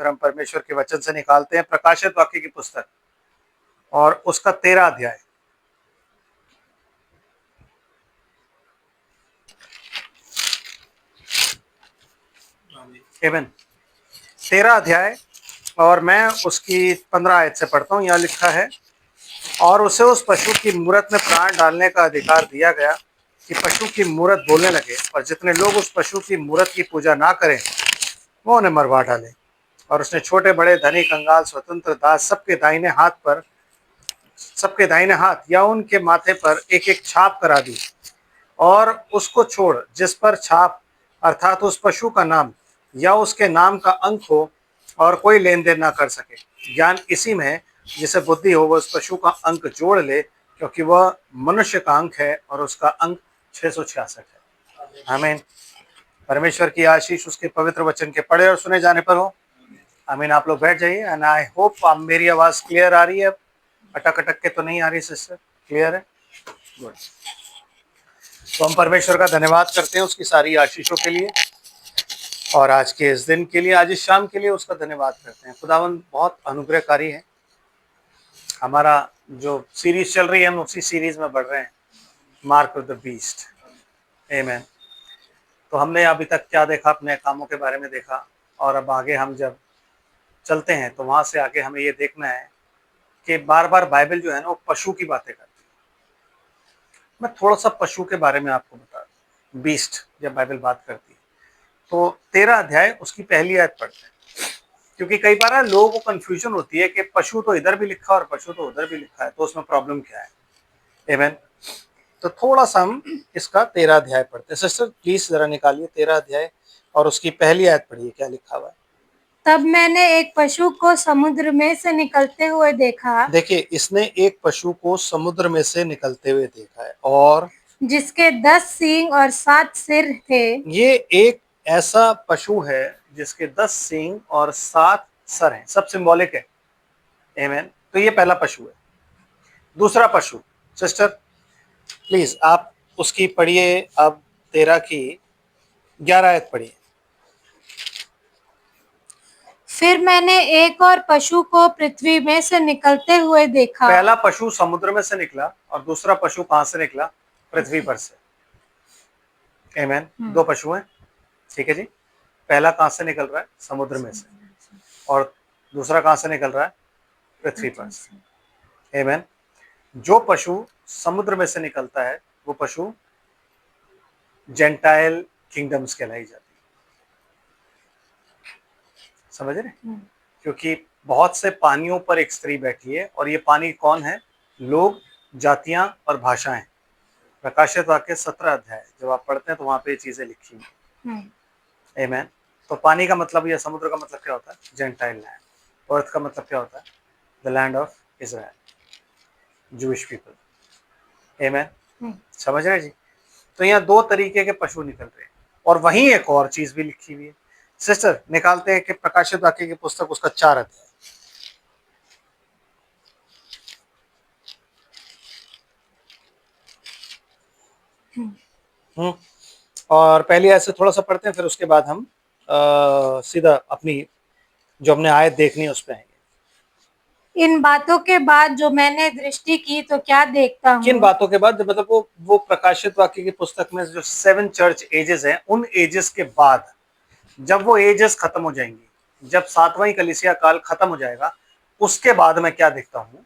और हम परमेश्वर के वचन से निकालते हैं प्रकाशित वाक्य की पुस्तक और उसका 13 अध्याय। आमीन। 13 अध्याय और मैं उसकी 15 आयत से पढ़ता हूँ। यहाँ लिखा है, और उसे उस पशु की मूरत में प्राण डालने का अधिकार दिया गया कि पशु की मूरत बोलने लगे, और जितने लोग उस पशु की मूरत की पूजा ना करें वो उन्हें मरवा डाले। और उसने छोटे बड़े धनी कंगाल स्वतंत्र दास सबके दाहिने हाथ या उनके माथे पर एक एक छाप करा दी, और उसको छोड़ जिस पर छाप अर्थात उस पशु का नाम या उसके नाम का अंक हो, और कोई लेन देन ना कर सके। ज्ञान इसी में है, जिसे बुद्धि हो वह उस पशु का अंक जोड़ ले, क्योंकि वह मनुष्य का अंक है और उसका अंक 666 है। आमीन। परमेश्वर की आशीष उसके पवित्र वचन के पढ़े और सुने जाने पर हो। आमीन। आप लोग बैठ जाइए। एंड आई होप मेरी आवाज क्लियर आ रही है, अटक अटक के तो नहीं आ रही सिस्टर? क्लियर है? गुड। तो हम परमेश्वर का धन्यवाद करते हैं उसकी सारी आशीषों के लिए, और आज के इस दिन के लिए, आज इस शाम के लिए उसका धन्यवाद करते हैं। खुदावंद बहुत अनुग्रहकारी है। हमारा जो सीरीज चल रही है हम उसी सीरीज में बढ़ रहे हैं, मार्क ऑफ द बीस्ट। आमीन। तो हमने अभी तक क्या देखा? अपने कामों के बारे में देखा, और अब आगे हम जब चलते हैं तो वहां से आगे हमें ये देखना है कि बार बार बाइबल जो है ना वो पशु की बातें करती है। मैं थोड़ा सा पशु के बारे में आपको बता दूं। बीस्ट जब बाइबल बात करती है तो 13 अध्याय उसकी पहली आयत पढ़ते हैं, क्योंकि कई बार ना लोगों को कंफ्यूजन होती है कि पशु तो इधर भी लिखा और पशु तो उधर भी लिखा है, तो उसमें प्रॉब्लम क्या है। आमीन। तो थोड़ा सा हम इसका 13 अध्याय पढ़ते हैं। सिस्टर प्लीज जरा निकालिए 13 अध्याय और उसकी पहली आयत पढ़िए, क्या लिखा हुआ है। तब मैंने एक पशु को समुद्र में से निकलते हुए देखा। देखिए, इसने एक पशु को समुद्र में से निकलते हुए देखा है, और जिसके 10 सींग और 7 सिर थे। ये एक ऐसा पशु है जिसके 10 सींग और 7 सर हैं। सब सिंबॉलिक है। आमीन। तो ये पहला पशु है। दूसरा पशु, सिस्टर प्लीज आप उसकी पढ़िए, अब 13 की 11 आयत पढ़िए। फिर मैंने एक और पशु को पृथ्वी में से निकलते हुए देखा। पहला पशु समुद्र में से निकला और दूसरा पशु कहां से निकला? पृथ्वी पर से। आमीन। दो पशु हैं, ठीक है जी। पहला कहां से निकल रहा है? समुद्र में से, और दूसरा कहां से निकल रहा है? पृथ्वी पर से। आमीन। जो पशु समुद्र में से निकलता है वो पशु जेंटाइल किंगडम्स कहलाई जाती है। समझ रहे? क्योंकि बहुत से पानियों पर एक स्त्री बैठी है, और ये पानी कौन है? लोग, जातियां और भाषाएं। प्रकाशित वाक्य 17 अध्याय जब आप पढ़ते हैं तो वहां पे ये चीजें लिखी हैं। आमीन। तो पानी का मतलब या समुद्र का मतलब क्या होता है? Gentile land. अर्थ का मतलब क्या होता है? The land of Israel, Jewish people. आमीन। समझ रहे जी? तो यहाँ दो तरीके के पशु निकल रहे हैं, और वहीं एक और चीज भी लिखी हुई है। सिस्टर निकालते हैं कि प्रकाशित वाक्य की पुस्तक उसका 4 अध्याय। और पहली आयत से थोड़ा सा पढ़ते हैं, फिर उसके बाद हम सीधा अपनी जो हमने आयत देखनी है उस पे आएंगे। इन बातों के बाद जो मैंने दृष्टि की तो क्या देखता हूँ? किन बातों के बाद? मतलब वो प्रकाशित वाक्य की पुस्तक में जो 7 चर्च एजेस हैं, उन एजेस के बाद जब वो एजेस खत्म हो जाएंगी, जब 7वां कलीसिया काल खत्म हो जाएगा, उसके बाद मैं क्या देखता हूँ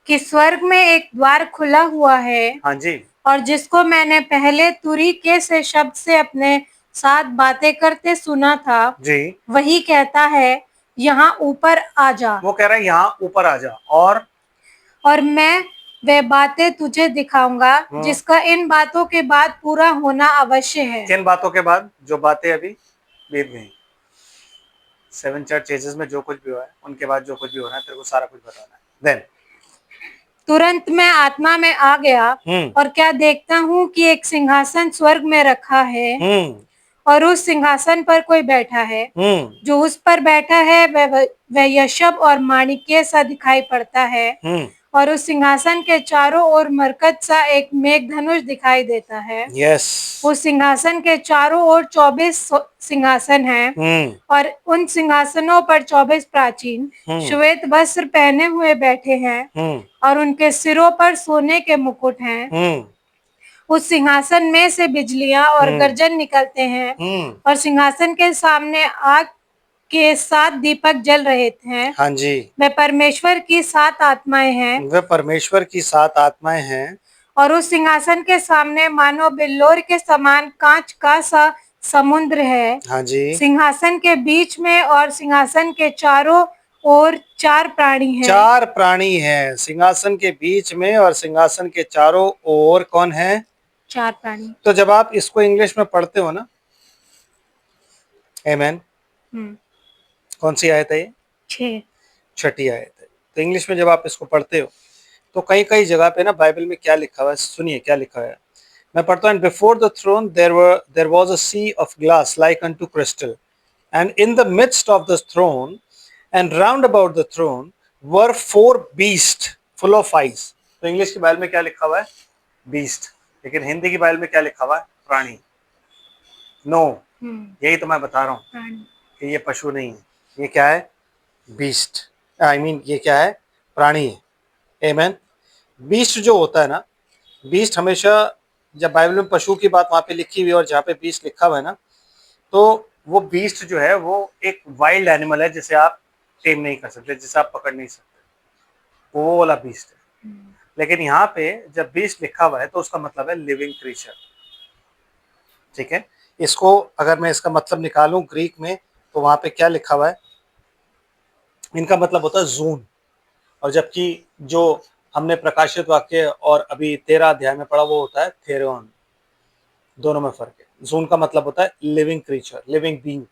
कि स्वर्ग में एक द्वार खुला हुआ है। हाँ जी। और जिसको मैंने पहले तुरीके से शब्द से अपने साथ बातें करते सुना था जी, वही कहता है, यहाँ ऊपर आ जा। वो कह रहा है यहाँ ऊपर आ जा, और मैं वे बातें तुझे दिखाऊंगा जिसका इन बातों के बाद पूरा होना अवश्य है। किन बातों के बाद? जो बातें अभी बीत गई। 7 चर्च एजेस में जो कुछ भी हुआ है उनके बाद जो कुछ भी हो रहा है तेरे को सारा कुछ बताना है। देन तुरंत मैं आत्मा में आ गया, और क्या देखता हूँ कि एक सिंहासन स्वर्ग में रखा है, और उस सिंहासन पर कोई बैठा है। जो उस पर बैठा है वह यशब और माणिक्य सा दिखाई पड़ता है, और उस सिंहासन के चारों ओर मरकत सा एक मेघधनुष दिखाई देता है। यस। उस सिंहासन के चारों ओर 24 सिंहासन हैं और उन सिंहासनों पर 24 प्राचीन श्वेत वस्त्र पहने हुए बैठे हैं और उनके सिरों पर सोने के मुकुट हैं। उस सिंहासन में से बिजलियां और गर्जन निकलते हैं और सिंहासन के सामने आग के 7 दीपक जल रहे हैं। हाँ जी, वे परमेश्वर की 7 आत्माएं हैं। वे परमेश्वर की 7 आत्माएं हैं। और उस सिंहासन के सामने मानो बिल्लोर के समान कांच का सा समुद्र है। हाँ जी, सिंहासन के बीच में और सिंहासन के चारों ओर 4 प्राणी हैं। 4 प्राणी हैं सिंहासन के बीच में और सिंहासन के चारों ओर कौन है? 4 प्राणी। तो जब आप इसको इंग्लिश में पढ़ते हो ना, आमेन, कौन सी आयत है ये? 6। छठी आयत है। तो इंग्लिश में जब आप इसको पढ़ते हो तो कई कई जगह पे ना बाइबल में क्या लिखा हुआ है, सुनिए क्या लिखा है। मैं पढ़ता हूँ, before the throne there was a sea of glass like unto crystal and in the midst of the throne and round about the throne were 4 beast full of eyes. तो इंग्लिश की बाइबल में क्या लिखा हुआ है? Beast. लेकिन हिंदी की Bible में क्या लिखा हुआ है? प्राणी। नो, यही तो मैं बता रहा हूँ कि ये पशु नहीं है, ये क्या है? बीस्ट। आई मीन ये क्या है? प्राणी है। आमेन। बीस्ट जो होता है ना, बीस्ट हमेशा, जब बाइबल में पशु की बात वहां पे लिखी हुई है और जहाँ पे बीस्ट लिखा हुआ है ना, तो वो बीस्ट जो है वो एक वाइल्ड एनिमल है जिसे आप टेम नहीं कर सकते, जिसे आप पकड़ नहीं सकते, वो वाला बीस्ट है। लेकिन यहाँ पे जब बीस्ट लिखा हुआ है तो उसका मतलब है लिविंग क्रीचर। ठीक है, इसको अगर मैं इसका मतलब निकालूं ग्रीक में तो वहां पे क्या लिखा हुआ है? इनका मतलब होता है जून, और जबकि जो हमने प्रकाशित वाक्य और अभी 13 अध्याय में पढ़ा वो होता है थेरोन। दोनों में फर्क है। जून का मतलब होता है living creature, living being,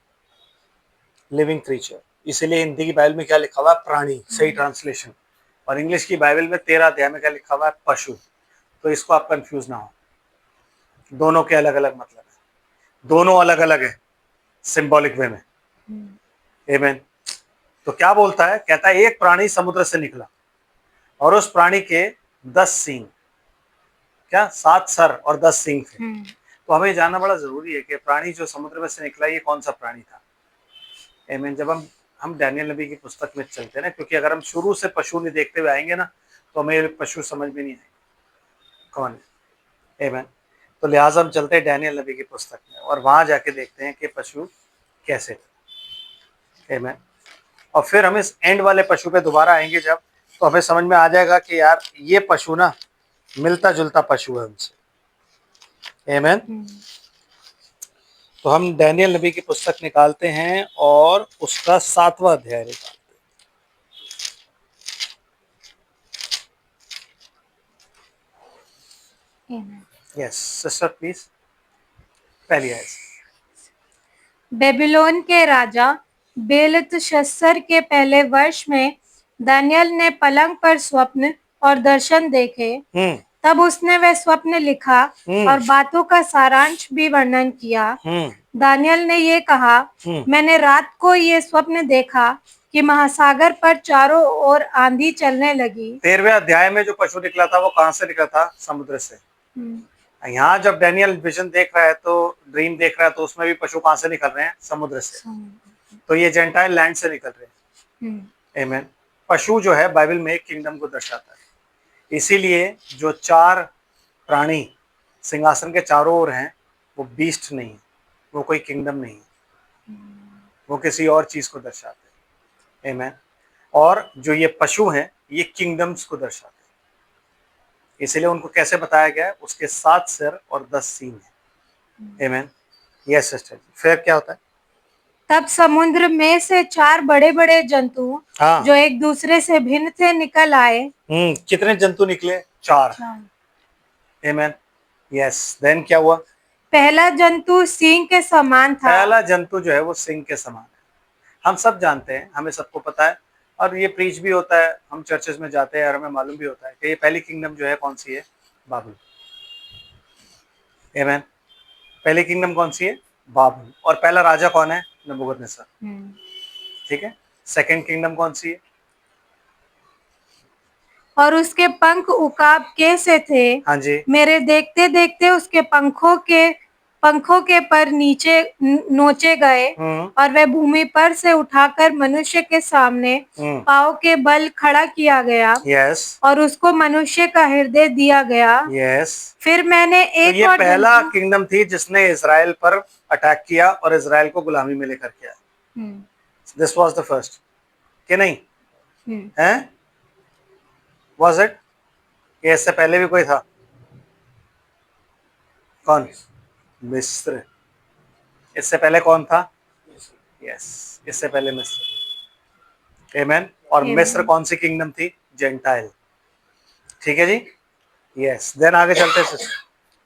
living creature. इसीलिए हिंदी की बाइबल में क्या लिखा हुआ है? प्राणी, सही ट्रांसलेशन। और इंग्लिश की बाइबल में 13 अध्याय में क्या लिखा हुआ है? पशु। तो इसको आप कंफ्यूज ना हो, दोनों के अलग अलग मतलब है, दोनों अलग अलग है सिंबॉलिक वे में। आमेन। तो क्या बोलता है? कहता है एक प्राणी समुद्र से निकला और उस प्राणी के 10 सींग, क्या 7 सर और 10 सींग थे। तो हमें जानना बड़ा जरूरी है कि प्राणी जो समुद्र में से निकला ये कौन सा प्राणी था। आमीन। जब हम डैनियल नबी की पुस्तक में चलते हैं ना, क्योंकि अगर हम शुरू से पशु नहीं देखते हुए आएंगे ना तो हमें पशु समझ में नहीं आएंगे कौन है। आमीन। तो लिहाजा हम चलते हैं डैनियल नबी की पुस्तक में और वहां जाके देखते हैं कि पशु कैसे थे। आमीन। और फिर हम इस एंड वाले पशु पे दोबारा आएंगे जब, तो हमें समझ में आ जाएगा कि यार ये पशु ना मिलता जुलता पशु है उनसे। आमीन। तो हम डैनियल नबी की पुस्तक निकालते हैं और उसका 7वां अध्याय निकालते हैं। यस सिस्टर प्लीज, पहली आयत। बेबीलोन के राजा बेलतशस्सर के पहले वर्ष में दानियल ने पलंग पर स्वप्न और दर्शन देखे। तब उसने वह स्वप्न लिखा और बातों का सारांश भी वर्णन किया। दानियल ने ये कहा, मैंने रात को ये स्वप्न देखा कि महासागर पर चारों ओर आंधी चलने लगी। 13वें अध्याय में जो पशु निकला था वो कहाँ से निकला था? समुद्र से। यहाँ जब डैनियल विजन देख रहा है, तो ड्रीम देख रहा है, तो उसमें भी पशु कहाँ से निकल रहे हैं? समुद्र से। तो ये जेंटाइल लैंड से निकल रहे हैं। आमीन। पशु जो है बाइबल में एक किंगडम को दर्शाता है, इसीलिए जो 4 प्राणी सिंहासन के चारों ओर हैं वो बीस्ट नहीं है, वो कोई किंगडम नहीं है, वो किसी और चीज को दर्शाते हैं। आमीन। और जो ये पशु हैं ये किंगडम्स को दर्शाते हैं, इसलिए उनको कैसे बताया गया है? उसके 7 सिर और 10 सींग हैं। आमीन। Yes sister. फिर क्या होता है? तब समुद्र में से 4 बड़े-बड़े जंतु जो एक दूसरे से भिन्न थे निकल आए। कितने जंतु निकले? 4। आमीन। यस। देन क्या हुआ? पहला जंतु सिंह के समान था। पहला जंतु जो है वो सिंह के समान है। हम सब जानते हैं, हमें सबको पता है, और ये प्रीच भी होता है, हम चर्चेस में जाते हैं और हमें मालूम भी होता है कि ये पहली किंगडम जो है कौन सी है? बाबुल। आमीन। पहली किंगडम कौन सी है? बाबुल। और पहला राजा कौन है? नबूकदनेस्सर। ठीक है। सेकंड किंगडम कौन सी है? और उसके पंख उकाब के से थे। हाँ जी। मेरे देखते देखते उसके पंखों के पर नीचे नोचे गए और वह भूमि पर से उठाकर मनुष्य के सामने पाँव के बल खड़ा किया गया यस और उसको मनुष्य का हृदय दिया गया। यस। फिर मैंने तो एक ये और पहला जंतु किंगडम थी जिसने इज़राइल पर अटैक किया और इज़राइल को गुलामी में लेकर किया। दिस वाज द फर्स्ट, कि नहीं है? Was it? ये इससे पहले भी कोई था? कौन? मिस्र। इससे पहले कौन था? यस, इससे पहले मिस्र। आमेन। और मिस्र Amen. कौन सी किंगडम थी? जेंटाइल। ठीक है जी। यस, देन आगे चलते हैं।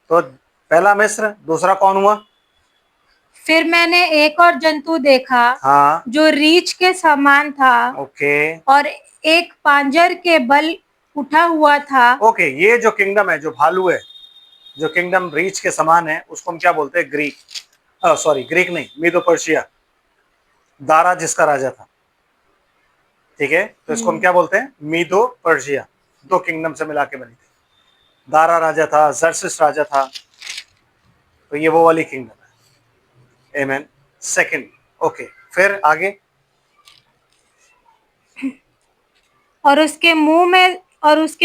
तो पहला मिस्र, दूसरा कौन हुआ? फिर मैंने एक और जंतु देखा हाँ जो रीछ के समान था ओके और एक पांजर के बल उठा हुआ था। ओके। ये जो किंगडम है, जो भालू है, जो किंगडम रीच के समान है, उसको हम क्या बोलते हैं? ग्रीक, सॉरी ग्रीक नहीं, मीदो पर्शिया। दारा जिसका राजा था, ठीक है, तो इसको हम क्या बोलते हैं? मीदो पर्शिया। दो किंगडम से मिला के बनी थी। दारा राजा था, जर्सिस राजा था, तो ये वो वाली किंगडम है। आमेन। Second, okay. फिर आगे। और उसके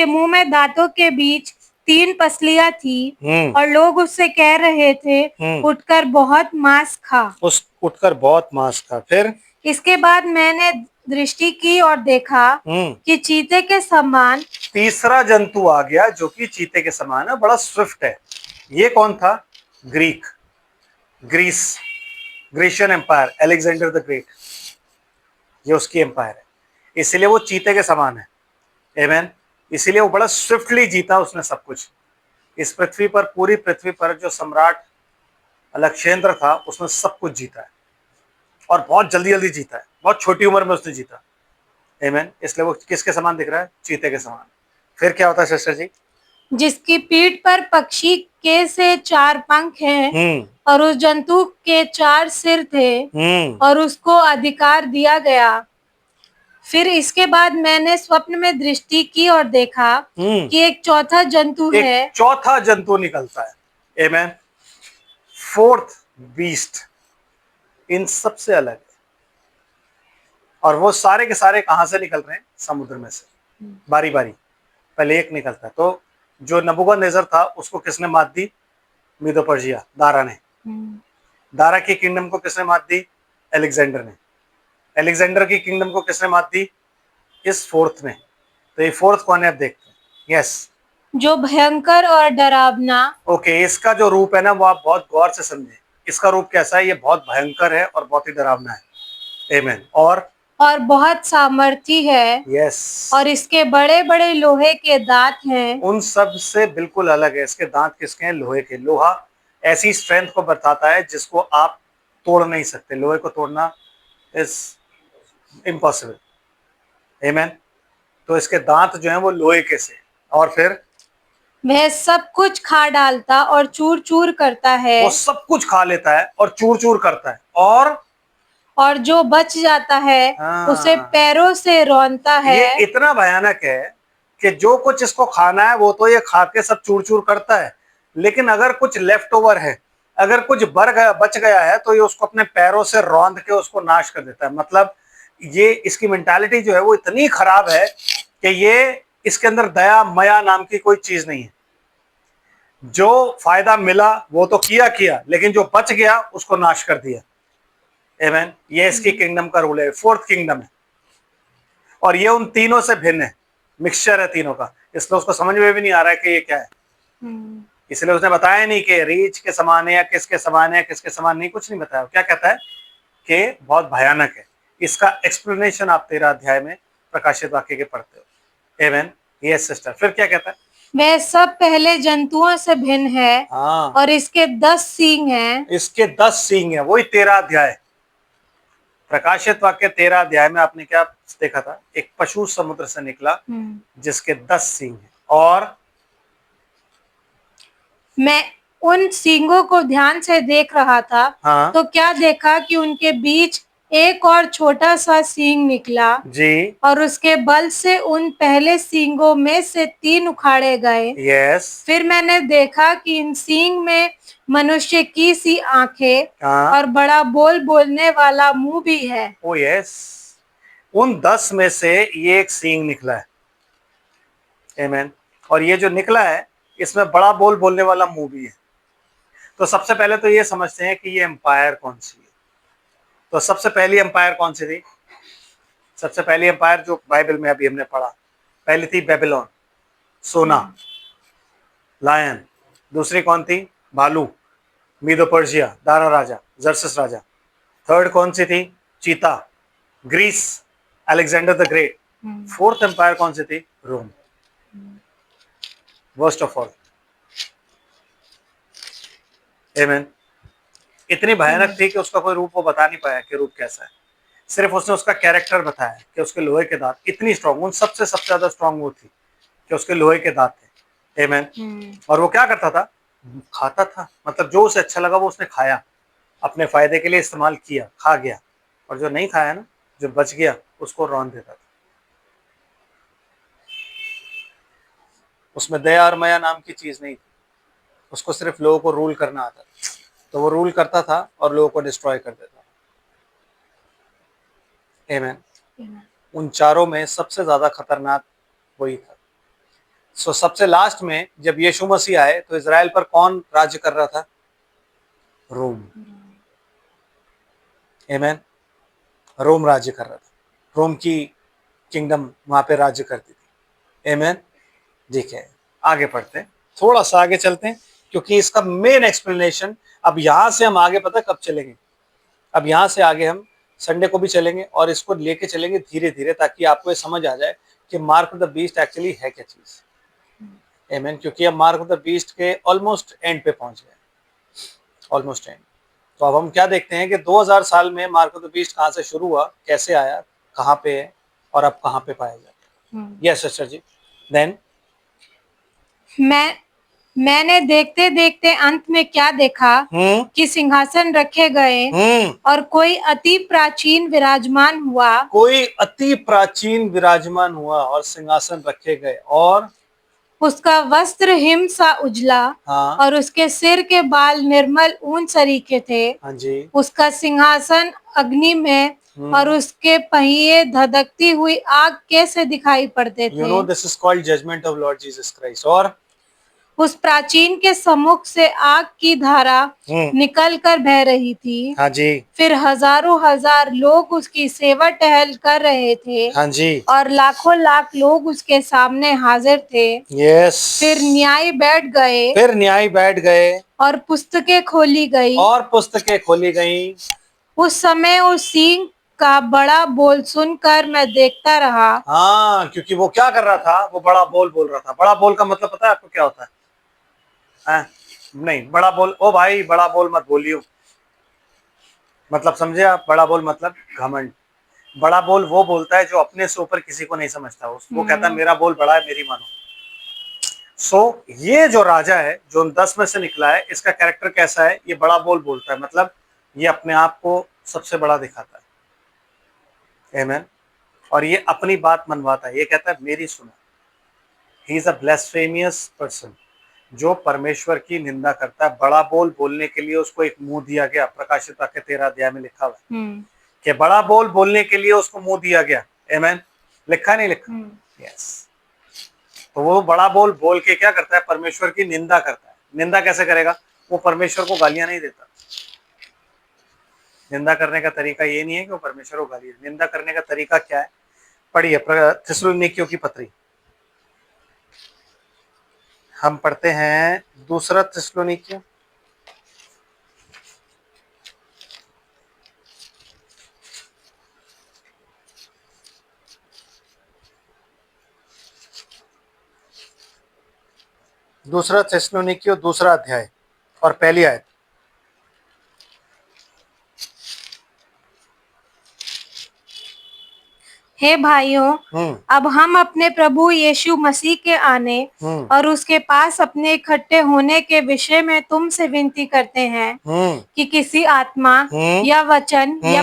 मुंह में दांतों के बीच 3 पसलियां थी और लोग उससे कह रहे थे, उठकर बहुत मांस खा। उठकर बहुत मांस खा। फिर इसके बाद मैंने दृष्टि की और देखा कि चीते के समान तीसरा जंतु आ गया जो कि चीते के समान है, बड़ा स्विफ्ट है। ये कौन था? Greek, Greece, Grecian empire, Alexander the great, ये उसकी एम्पायर है, इसलिए वो चीते के समान है। आमेन। इसीलिए वो बड़ा स्विफ्टली जीता उसने सब कुछ। इस पृथ्वी पर, पूरी पृथ्वी पर जो सम्राट अलक्षेंद्र था, उसने सब कुछ जीता है और बहुत जल्दी जल्दी जीता है, बहुत छोटी उम्र में उसने जीता। आमेन। इसलिए वो किसके समान दिख रहा है? चीते के समान। फिर क्या होता है सिस्टर जी? जिसकी पीठ पर पक्षी के से 4 पंख हैं और उस जंतु के 4 सिर थे और उसको अधिकार दिया गया। फिर इसके बाद मैंने स्वप्न में दृष्टि की और देखा कि एक चौथा जंतु एक है। चौथा जंतु निकलता है। आमेन। फोर्थ बीस्ट, इन सबसे अलग है। और वो सारे के सारे कहां से निकल रहे हैं? समुद्र में से, बारी बारी। पहले एक निकलता है। तो जो नबूकदनेस्सर था, उसको किसने मात दी? मीदो पर्शिया, दारा ने। दारा की किंगडम को किसने मात दी? अलेक्जेंडर ने। अलेक्जेंडर की किंगडम को किसने मात दी? इस फोर्थ ने। तो ये फोर्थ कौन है? अब देखते हैं। यस, जो भयंकर और डरावना। ओके। इसका जो रूप है ना, वो आप बहुत गौर से समझें। इसका रूप कैसा है? ये बहुत भयंकर है और बहुत ही डरावना है। आमेन। और बहुत सामर्थी है। यस, और इसके बड़े बड़े लोहे के दांत हैं। उन सब से बिल्कुल अलग है। इसके दांत किसके हैं? लोहे के। लोहा ऐसी स्ट्रेंथ को बताता है जिसको आप तोड़ नहीं सकते। लोहे को तोड़ना इज इम्पॉसिबल। आमेन। तो इसके दांत जो हैं वो लोहे के से। और फिर वह सब कुछ खा डालता और चूर चूर करता है। वो सब कुछ खा लेता है और चूर चूर करता है। और जो बच जाता है उसे हाँ, पैरों से रौंदता है। ये इतना भयानक है कि जो कुछ इसको खाना है वो तो ये खा के सब चूर चूर करता है, लेकिन अगर कुछ लेफ्ट ओवर है, अगर कुछ बच गया है, तो ये उसको अपने पैरों से रौंद के उसको नाश कर देता है। मतलब ये इसकी मेंटालिटी जो है वो इतनी खराब है कि ये, इसके अंदर दया मया नाम की कोई चीज नहीं है। जो फायदा मिला वो तो किया, लेकिन जो बच गया उसको नाश कर दिया। आमेन। ये इसकी किंगडम का रूल है, फोर्थ किंगडम है। और ये उन तीनों से भिन्न है, मिक्सचर है तीनों का, इसलिए उसको समझ में भी नहीं आ रहा है कि ये क्या है। इसलिए उसने बताया नहीं कि रीछ के समान है या किसके समान है, किसके समान नहीं, कुछ नहीं बताया। क्या कहता है कि बहुत भयानक है। इसका एक्सप्लेनेशन आप 13 अध्याय में प्रकाशित वाक्य के पढ़ते हो। आमेन। Yes sister. फिर क्या कहता है? वह सब पहले जंतुओं से भिन्न है। हाँ, और इसके 10 सींग हैं। इसके 10 सींग हैं। वही 13 अध्याय, प्रकाशित वाक्य 13 अध्याय में आपने क्या देखा था? एक पशु समुद्र से निकला जिसके 10 सींग हैं। और मैं उन सींगों को ध्यान से देख रहा था। हाँ, तो क्या देखा कि उनके बीच एक और छोटा सा सींग निकला जी, और उसके बल से उन पहले सींगों में से 3 उखाड़े गए। यस, फिर मैंने देखा कि इन सींग में मनुष्य की सी आंखें हाँ, और बड़ा बोल बोलने वाला मुंह भी है। ओ यस, उन 10 में से ये एक सींग निकला है। आमेन। और ये जो निकला है, इसमें बड़ा बोल बोलने वाला मुंह भी है। तो सबसे पहले तो ये समझते हैं कि ये एम्पायर कौन सी है। तो सबसे पहली एम्पायर कौन सी थी? सबसे पहली एम्पायर जो बाइबल में अभी हमने पढ़ा, पहली थी बेबीलोन, सोना, लायन। दूसरी कौन थी? भालू, मीदो पर्शिया, दारा राजा, जर्सिस राजा। थर्ड कौन सी थी? चीता, Greece, Alexander the great. Fourth empire कौन सी थी? Rome, worst of all. Amen. इतनी भयानक थी कि उसका कोई रूप वो बता नहीं पाया कि रूप कैसा है। सिर्फ उसने उसका कैरेक्टर बताया कि उसके लोहे के दांत इतनी स्ट्रॉन्ग, उन सबसे ज्यादा स्ट्रॉन्ग वो थी कि उसके लोहे के दांत थे। आमेन। और वो क्या करता था? खाता था, मतलब जो उसे अच्छा लगा वो उसने खाया, अपने फायदे के लिए इस्तेमाल किया, खा गया। और जो नहीं खाया ना, जो बच गया, उसको रौंद देता था। उसमें दया और माया नाम की चीज नहीं थी। उसको सिर्फ लोगों को रूल करना आता था, तो वो रूल करता था और लोगों को डिस्ट्रॉय कर देता था। आमेन। उन चारों में सबसे ज्यादा खतरनाक वही था। सो सबसे लास्ट में जब यीशु मसीह आए तो इजराइल पर कौन राज्य कर रहा था? रोम। आमेन। रोम राज्य कर रहा था। रोम की किंगडम वहां पे राज्य करती थी। आमेन। ठीक है, आगे पढ़ते हैं, थोड़ा सा आगे चलते हैं, क्योंकि इसका मेन एक्सप्लेनेशन अब यहां से हम आगे पता कब चलेंगे। अब यहां से आगे हम संडे को भी चलेंगे और इसको लेके चलेंगे धीरे धीरे, ताकि आपको ये समझ आ जाए कि mark of the beast actually है क्या चीज। आमेन। क्योंकि अब मार्क ऑफ द बीस्ट के ऑलमोस्ट एंड पे पहुंच गए, ऑलमोस्ट एंड। तो अब हम क्या देखते हैं कि 2000 साल में मार्क ऑफ द बीस्ट कहां से शुरू हुआ, कैसे आया, कहां पे है और अब कहां पे पाया जाता है। यस सिस्टर जी। देन मैंने देखते देखते अंत में क्या देखा कि सिंहासन रखे गए और कोई अति प्राचीन विराजमान हुआ। कोई अति प्राचीन विराजमान हुआ और सिंहासन रखे गए, और उसका वस्त्र हिम सा उजला, हाँ, और उसके सिर के बाल निर्मल ऊन सरीखे थे। हाँ जी, उसका सिंहासन अग्नि में और उसके पहिए धधकती हुई आग कैसे दिखाई पड़ते यू थे। No this is called judgement of Lord Jesus Christ. और उस प्राचीन के सम्मुख से आग की धारा निकल कर बह रही थी। हाँ जी, फिर हजारों हजार लोग उसकी सेवा टहल कर रहे थे। हाँ जी, और लाखों लाख लोग उसके सामने हाजिर थे। यस। फिर न्याय बैठ गए फिर न्याय बैठ गए और पुस्तकें खोली गई। और पुस्तकें खोली गई। उस समय उस सिंह का बड़ा बोल सुनकर मैं देखता रहा। हाँ, क्योंकि वो क्या कर रहा था? वो बड़ा बोल रहा था। बड़ा बोल का मतलब पता है आपको क्या होता है? नहीं, बड़ा बोल, ओ भाई बड़ा बोल मत बोलियो, मतलब समझे आप? बड़ा बोल मतलब घमंड। बड़ा बोल वो बोलता है जो अपने से ऊपर किसी को नहीं समझता, वो कहता है मेरा बोल बड़ा है, मेरी मानो। सो ये जो राजा है जो उन 10 में से निकला है, इसका कैरेक्टर कैसा है? ये बड़ा बोल बोलता है, मतलब ये अपने आप को सबसे बड़ा दिखाता है। आमेन। और ये अपनी बात मनवाता है, ये कहता है मेरी सुनो। ही इज अ ब्लेस्फेमियस पर्सन, जो परमेश्वर की निंदा करता है। बड़ा बोल बोलने के लिए उसको एक मुंह दिया गया। प्रकाशित वाक्य 13 अध्याय में लिखा हुआ है कि बड़ा बोल बोलने के लिए उसको मुंह दिया गया। आमेन। लिखा नहीं लिखा? यस। तो वो बड़ा बोल बोल के क्या करता है? परमेश्वर की निंदा करता है। निंदा कैसे करेगा? वो परमेश्वर को गालियां नहीं देता। निंदा करने का तरीका ये नहीं है कि वो परमेश्वर को गाली। निंदा करने का तरीका क्या है? पढ़िए थिस्सलुनीकियों की पत्री, हम पढ़ते हैं दूसरा थिस्सलुनीकियों, दूसरा थिस्सलुनीकियों दूसरा अध्याय और पहली आयत। हे भाइयों, अब हम अपने प्रभु यीशु मसीह के आने और उसके पास अपने इकट्ठे होने के विषय में तुमसे विनती करते हैं कि किसी आत्मा या वचन या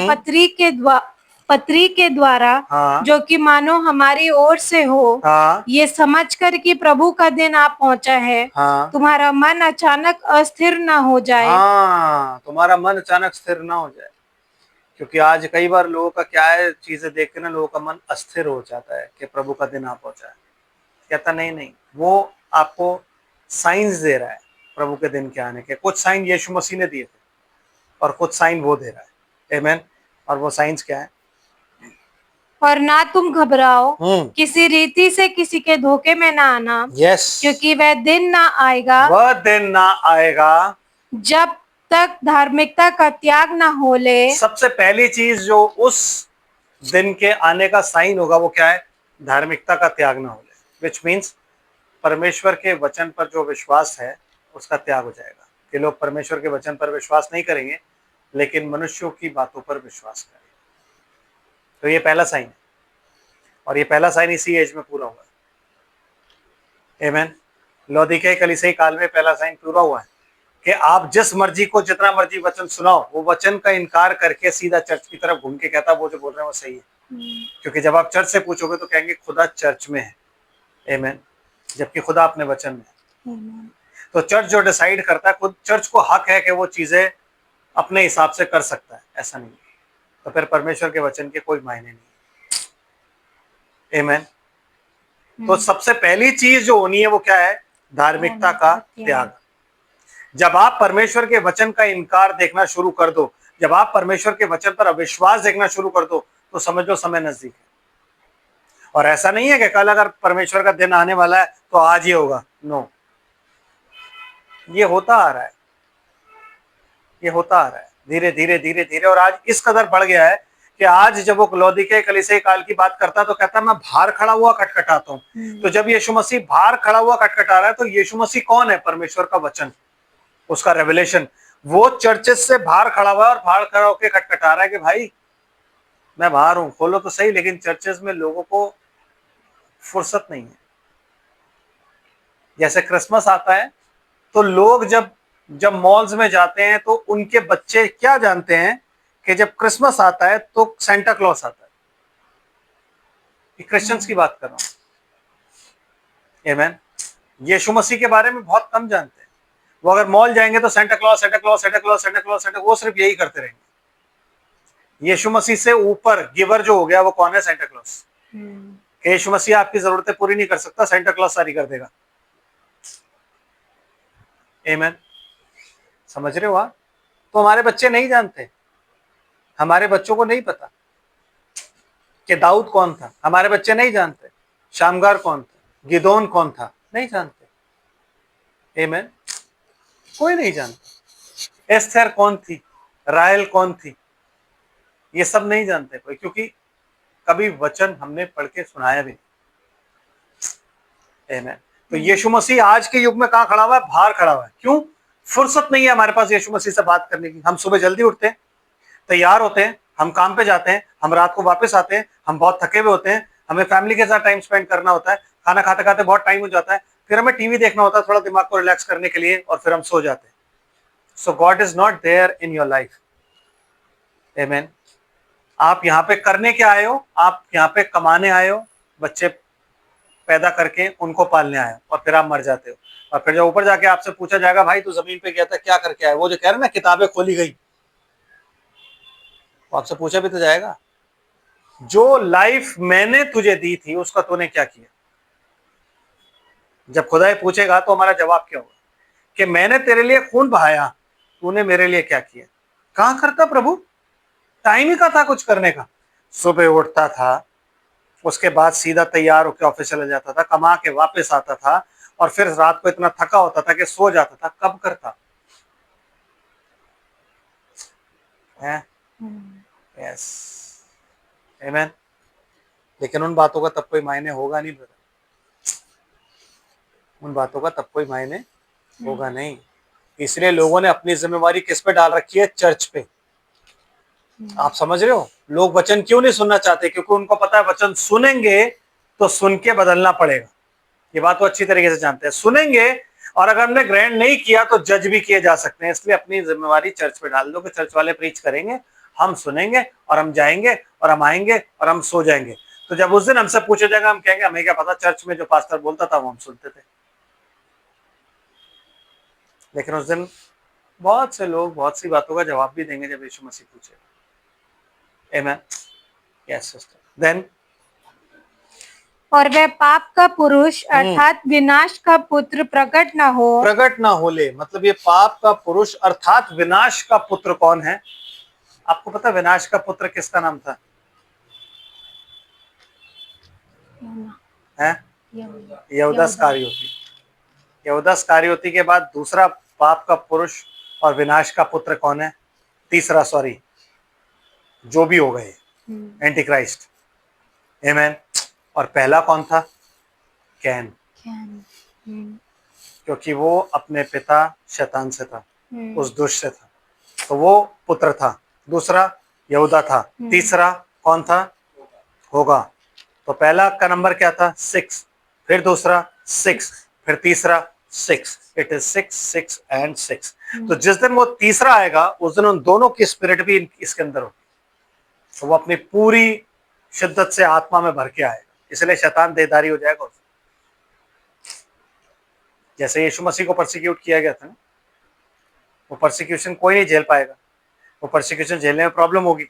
पत्री के द्वारा हाँ। जो कि मानो हमारी ओर से हो, हाँ। ये समझकर कि प्रभु का दिन आ पहुंचा है, हाँ। तुम्हारा मन अचानक अस्थिर न हो जाए। हाँ, तुम्हारा मन अचानक स्थिर ना हो जाए, क्योंकि आज कई बार लोगों का क्या है, चीजें देख के ना लोगों का मन अस्थिर हो जाता है कि प्रभु का दिन आ पहुंचा है। कहता नहीं नहीं, वो आपको साइंस दे रहा है प्रभु के दिन के आने के। कुछ साइन यीशु मसीह ने दिए थे और कुछ साइन वो दे रहा है। आमीन। और वो साइंस क्या है? और ना तुम घबराओ, किसी रीति से किसी के धोखे में ना आना। यस। क्योंकि वह दिन ना आएगा, वह दिन ना आएगा जब तक धार्मिकता का त्याग ना हो ले। सबसे पहली चीज जो उस दिन के आने का साइन होगा वो क्या है? धार्मिकता का त्याग ना हो ले, विच मीन्स परमेश्वर के वचन पर जो विश्वास है उसका त्याग हो जाएगा। कि लोग परमेश्वर के वचन पर विश्वास नहीं करेंगे लेकिन मनुष्यों की बातों पर विश्वास करेंगे। तो ये पहला साइन है, और ये पहला साइन इसी एज में पूरा हुआ है। आमीन। लौदीकिया कलीसियाई काल में पहला साइन पूरा हुआ है कि आप जिस मर्जी को जितना मर्जी वचन सुनाओ, वो वचन का इनकार करके सीधा चर्च की तरफ घूम के कहता वो जो बोल रहे हैं वो सही है। क्योंकि जब आप चर्च से पूछोगे तो कहेंगे खुदा चर्च में है। आमीन। जबकि खुदा अपने वचन में है। तो चर्च जो डिसाइड करता है, खुद चर्च को हक है कि वो चीजें अपने हिसाब से कर सकता है, ऐसा नहीं है। तो फिर परमेश्वर के वचन के कोई मायने नहीं। आमीन। तो सबसे पहली चीज जो होनी है वो क्या है? धार्मिकता का त्याग। जब आप परमेश्वर के वचन का इनकार देखना शुरू कर दो, जब आप परमेश्वर के वचन पर अविश्वास देखना शुरू कर दो, तो समझ लो समय नजदीक है। और ऐसा नहीं है कि कल अगर परमेश्वर का दिन आने वाला है तो आज ही होगा। नो, ये होता आ रहा है, ये होता आ रहा है धीरे धीरे धीरे धीरे। और आज इस कदर बढ़ गया है कि आज जब वो लौदीकिया कलीसिया काल की बात करता तो कहता मैं बाहर खड़ा हुआ खटखटाता हूँ। तो जब यीशु मसीह बाहर खड़ा हुआ खटखटा रहा है तो यीशु मसीह कौन है? परमेश्वर का वचन, उसका रेवलेशन। वो चर्चेस से बाहर खड़ा हुआ है और बाहर खड़ा होकर खटखटा रहा है कि भाई मैं बाहर हूं, खोलो तो सही। लेकिन चर्चेस में लोगों को फुर्सत नहीं है। जैसे क्रिसमस आता है तो लोग जब मॉल्स में जाते हैं तो उनके बच्चे क्या जानते हैं कि जब क्रिसमस आता है तो सेंटा क्लॉस आता है। क्रिश्चियंस की बात कर रहा हूं। आमीन। यीशु मसीह के बारे में बहुत कम जानते हैं। वो अगर मॉल जाएंगे तो Santa Claus Santa Claus Santa Claus Santa Claus Santa, वो सिर्फ यही करते रहेंगे। यीशु मसीह से ऊपर गिवर जो हो गया वो कौन है? Santa Claus. यीशु मसीह आपकी जरूरतें पूरी नहीं कर सकता, सेंटा क्लॉस सारी कर देगा। आमीन। समझ रहे हो आप? तो हमारे बच्चे नहीं जानते, हमारे बच्चों को नहीं पता कि दाऊद कौन था। हमारे बच्चे नहीं जानते शामगार कौन था, गिदोन कौन था, नहीं जानते। आमीन। कोई नहीं जानता। एस्थर कौन थी, राहेल कौन थी, ये सब नहीं जानते कोई, क्योंकि कभी वचन हमने पढ़ के सुनाया भी नहीं। आमीन। तो यीशु मसीह आज के युग में कहां खड़ा हुआ है? बाहर खड़ा हुआ है। क्यों? फुर्सत नहीं है हमारे पास यीशु मसीह से बात करने की। हम सुबह जल्दी उठते हैं, तैयार होते हैं, हम काम पे जाते हैं, हम रात को वापस आते हैं, हम बहुत थके हुए होते हैं, हमें फैमिली के साथ टाइम स्पेंड करना होता है, खाना खाते खाते बहुत टाइम हो जाता है, फिर हमें टीवी देखना होता है थोड़ा दिमाग को रिलैक्स करने के लिए, और फिर हम सो जाते हैं। So God is not there in your life. Amen. आप यहाँ पे करने क्या आए हो? आप यहाँ पे कमाने आए हो, बच्चे पैदा करके उनको पालने आए हो, और फिर आप मर जाते हो। और फिर जब ऊपर जाके आपसे पूछा जाएगा भाई तू जमीन पे गया था क्या करके आया, वो जो कह रहे ना किताबें खोली गई, वो आपसे पूछा भी तो जाएगा जो लाइफ मैंने तुझे दी थी उसका तूने क्या किया। जब खुदा पूछेगा तो हमारा जवाब क्या होगा? कि मैंने तेरे लिए खून बहाया, तूने मेरे लिए क्या किया? कहां करता प्रभु? टाइम ही का था कुछ करने का। सुबह उठता था, उसके बाद सीधा तैयार होकर ऑफिस चला जाता था, कमा के वापस आता था, और फिर रात को इतना थका होता था कि सो जाता था। कब करता है? यस। आमीन। लेकिन उन बातों का तब कोई मायने होगा नहीं ब्रदर, उन बातों का तब कोई मायने होगा नहीं। इसलिए लोगों ने अपनी जिम्मेवारी किस पे डाल रखी है? चर्च पे। आप समझ रहे हो? लोग वचन क्यों नहीं सुनना चाहते? क्योंकि उनको पता है वचन सुनेंगे तो सुन के बदलना पड़ेगा। ये बात तो अच्छी तरीके से जानते हैं। सुनेंगे और अगर हमने ग्रहण नहीं किया तो जज भी किए जा सकते हैं। इसलिए अपनी जिम्मेवारी चर्च पे डाल दो कि चर्च वाले प्रीच करेंगे, हम सुनेंगे और हम जाएंगे और हम आएंगे और हम सो जाएंगे। तो जब उस दिन हमसे पूछा जाएगा, हम कहेंगे हमें क्या पता, चर्च में जो पास्टर बोलता था वो हम सुनते थे। लेकिन उस दिन बहुत से लोग बहुत सी बातों का जवाब भी देंगे जब यीशु मसीह पूछेगा। आमेन। Yes sister. देन और वह पाप का पुरुष अर्थात विनाश का पुत्र प्रकट न हो ले, मतलब ये पाप का पुरुष अर्थात विनाश का पुत्र कौन है? आपको पता विनाश का पुत्र किसका नाम था? है यहूदा इस्करियोती। यहूदा इस्करियोती के बाद दूसरा पाप का पुरुष और विनाश का पुत्र कौन है? तीसरा, सॉरी, जो भी हो गए, एंटी क्राइस्ट। आमेन। और पहला कौन था? कैन। क्योंकि वो अपने पिता शैतान से था, उस दुष्ट से था, तो वो पुत्र था। दूसरा यहूदा था। तीसरा कौन था? होगा। तो पहला का नंबर क्या था? 6, फिर दूसरा 6, फिर तीसरा 6। It is 6, 6 and 6। तो जिस दिन वो तीसरा आएगा उस दिन उन दोनों की स्पिरिट भी इसके अंदर होगी, तो वो अपनी पूरी शिद्दत से आत्मा में भर के आएगा। इसलिए शैतान देहधारी हो जाएगा। जैसे यीशु मसीह को परसिक्यूट किया गया था ना, वो परसिक्यूशन कोई नहीं झेल पाएगा। वो परसिक्यूशन झेलने में प्रॉब्लम होगी।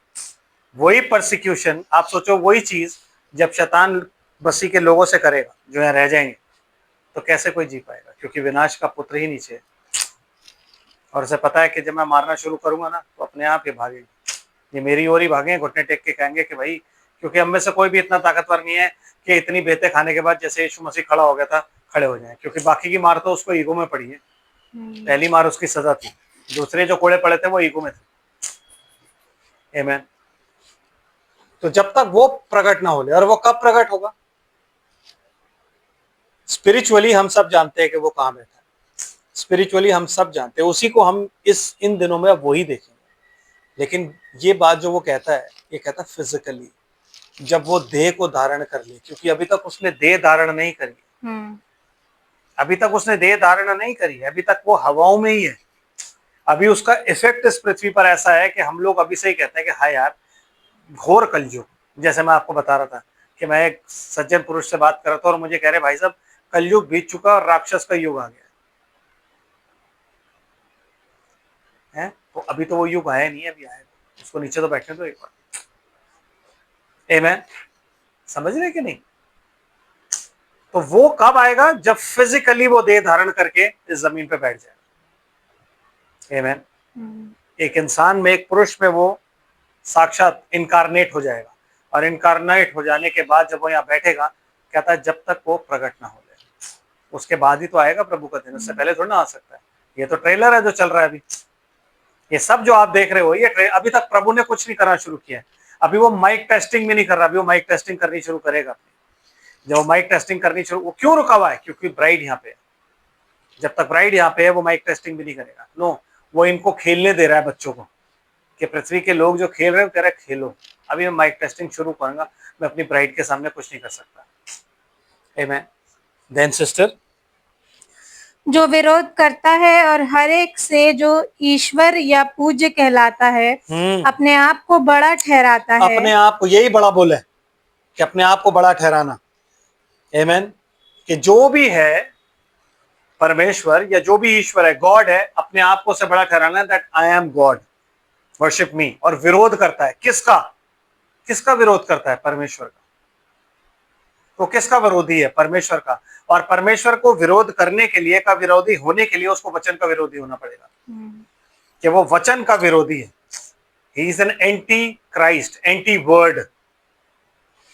वही परसिक्यूशन, आप सोचो, वही चीज जब शैतान मसीह के लोगों से करेगा जो यहाँ रह जाएंगे, तो कैसे कोई जी पाएगा? क्योंकि विनाश का पुत्र ही नीचे है। और उसे पता है कि जब मैं मारना शुरू करूंगा ना तो अपने आप ही भागेंगे, ये मेरी ओर ही भागेंगे, घुटने टेक के कहेंगे कि भाई, क्योंकि हम में से कोई भी इतना ताकतवर नहीं है कि इतनी बेते खाने के बाद जैसे यीशु मसीह खड़ा हो गया था खड़े हो जाए। क्योंकि बाकी की मार तो उसको ईगो में पड़ी है। पहली मार उसकी सजा थी, दूसरे जो कोड़े पड़े थे वो ईगो में थे। आमेन। तो जब तक वो प्रकट ना हो ले, और वो कब प्रकट होगा? स्पिरिचुअली हम सब जानते हैं कि वो कहां बैठा है। स्पिरिचुअली हम सब जानते हैं, उसी को हम इन दिनों में अब वही देखेंगे। लेकिन ये बात जो वो कहता है, ये कहता है फिजिकली, जब वो देह को धारण कर ले, क्योंकि अभी तक उसने देह धारण नहीं करी। अभी तक उसने देह धारण नहीं करी है, अभी तक वो हवाओं में ही है। अभी उसका इफेक्ट इस पृथ्वी पर ऐसा है कि हम लोग अभी से ही कहते हैं कि हाँ यार, घोर कलयुग। जैसे मैं आपको बता रहा था कि मैं एक सज्जन पुरुष से बात कर रहा था और मुझे कह रहे, भाई साहब, कलयुग बीत चुका और राक्षस का युग आ गया है। तो अभी तो वो युग आया नहीं है, अभी आया। उसको नीचे तो बैठने दो एक बार। आमेन। समझ रहे कि नहीं? तो वो कब आएगा? जब फिजिकली वो देह धारण करके इस जमीन पे बैठ जाएगा। आमेन। एक इंसान में, एक पुरुष में वो साक्षात इनकारनेट हो जाएगा। और इनकारनेट हो जाने के बाद जब वो यहाँ बैठेगा, कहता है जब तक वो प्रकट ना हो जाए, उसके बाद ही तो आएगा प्रभु का दिन। उससे पहले थोड़ा ना आ सकता है। ये तो ट्रेलर है जो चल रहा है अभी। ये सब जो आप देख रहे हो, ये अभी तक प्रभु ने कुछ नहीं करना शुरू किया है। अभी वो माइक टेस्टिंग भी नहीं कर रहा। अभी वो माइक टेस्टिंग करनी शुरू करेगा। जब वो माइक टेस्टिंग करनी शुरू, वो क्यों रुका हुआ है? क्योंकि ब्राइड यहाँ पे है। जब तक ब्राइड यहाँ पे है वो माइक टेस्टिंग भी नहीं करेगा। नो, वो इनको खेलने दे रहा है बच्चों को, कि पृथ्वी के लोग जो खेल रहे हैं कह रहे खेलो। अभी मैं माइक टेस्टिंग शुरू करूंगा, मैं अपनी ब्राइड के सामने कुछ नहीं कर सकता। आमेन। देन सिस्टर, जो विरोध करता है और हर एक से जो ईश्वर या पूज्य कहलाता है अपने आप को बड़ा ठहराता है। अपने आप को, यही बड़ा बोल है कि अपने आप को बड़ा ठहराना। आमेन। कि जो भी है परमेश्वर या जो भी ईश्वर है, गॉड है, अपने आप को से बड़ा ठहराना, that I am God, worship me. और विरोध करता है किसका? किसका विरोध करता है? परमेश्वर का। तो किसका विरोधी है? परमेश्वर का। और परमेश्वर को विरोध करने के लिए, का विरोधी होने के लिए, उसको वचन का विरोधी होना पड़ेगा। कि वो वचन का विरोधी है। He is an anti Christ, anti word.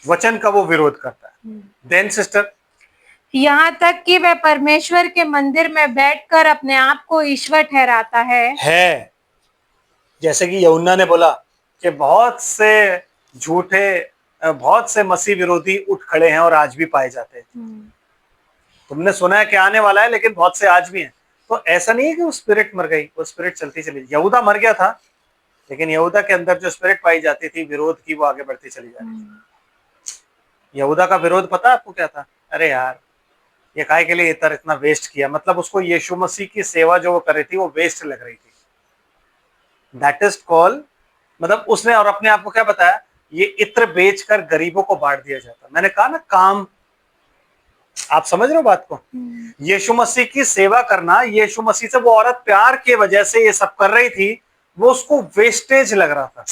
वचन का वो विरोध करता है। देन सिस्टर, यहाँ तक कि वह परमेश्वर के मंदिर में बैठकर अपने आप को ईश्वर ठहराता है। जैसे कि यूहन्ना ने बोला कि बहुत से झूठे, बहुत से मसीह विरोधी उठ खड़े हैं और आज भी पाए जाते हैं। तुमने सुना है कि आने वाला है, लेकिन बहुत से आज भी हैं। तो ऐसा नहीं है कि वो स्पिरिट मर गई, वो स्पिरिट चलती चली। यहूदा मर गया था, लेकिन यहूदा के अंदर जो स्पिरिट पाई जाती थी विरोध की, वो आगे बढ़ती चली जा रही थी। यहूदा का विरोध पता आपको क्या था? अरे यार, ये काय के लिए इतना वेस्ट किया, मतलब उसको यीशु मसीह की सेवा जो वो कर रही थी वो वेस्ट लग रही थी। दैट इज कॉल, मतलब उसने और अपने आप को क्या बताया, ये इत्र बेचकर गरीबों को बांट दिया जाता। मैंने कहा ना काम, आप समझ रहे हो बात को? यीशु मसीह की सेवा करना, यीशु मसीह से वो औरत प्यार के वजह से ये सब कर रही थी, वो उसको वेस्टेज लग रहा था।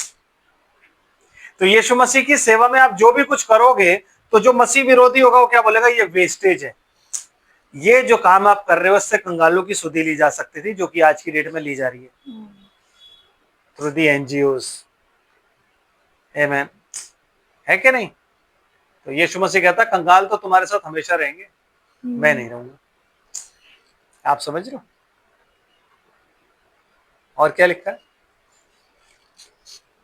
तो यीशु मसीह की सेवा में आप जो भी कुछ करोगे, तो जो मसीह विरोधी होगा वो क्या बोलेगा, ये वेस्टेज है। ये जो काम आप कर रहे हो इससे कंगालों की सुधि ली जा सकती थी, जो कि आज की डेट में ली जा रही है थ्रू दी एनजीओज। आमेन, है कि नहीं? तो यीशु मसीह कहता कंगाल तो तुम्हारे साथ हमेशा रहेंगे, मैं नहीं रहूंगा। आप समझ रहे हो? और क्या लिखा है?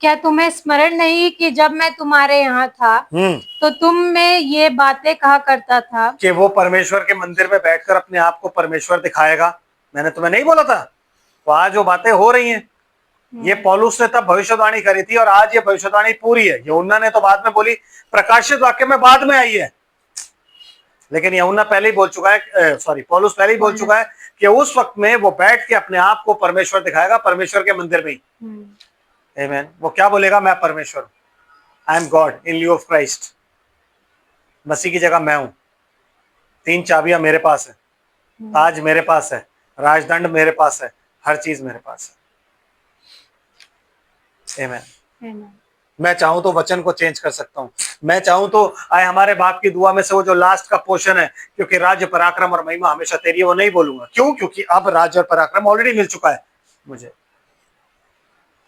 क्या तुम्हें स्मरण नहीं कि जब मैं तुम्हारे यहाँ था तो तुम में ये बातें कहा करता था कि वो परमेश्वर के मंदिर में बैठकर अपने आप को परमेश्वर दिखाएगा? मैंने तुम्हें नहीं बोला था? तो आज वो बातें हो रही हैं। ये पौलुस ने तब भविष्यवाणी करी थी और आज ये भविष्यवाणी पूरी है। यूहन्ना ने तो बाद में बोली, प्रकाशित वाक्य में बाद में आई है, लेकिन यूहन्ना पहले ही बोल चुका है, सॉरी पौलुस पहले ही बोल चुका है कि उस वक्त में वो बैठ के अपने आप को परमेश्वर दिखाएगा, परमेश्वर के मंदिर में ही। आमेन। वो क्या बोलेगा, मैं परमेश्वर हूं, I am God in lieu of Christ. मसीह की जगह मैं हूं, 3 चाबियां मेरे पास है, ताज मेरे पास है, राजदंड मेरे पास है, हर चीज मेरे पास है। आमेन। मैं चाहूं तो वचन को चेंज कर सकता हूं। मैं चाहूं तो आए हमारे बाप की दुआ में से वो जो लास्ट का पोर्शन है, क्योंकि राज्य पराक्रम और महिमा हमेशा तेरी है, वो नहीं बोलूंगा। क्यों? क्योंकि अब राज्य और पराक्रम ऑलरेडी मिल चुका है मुझे,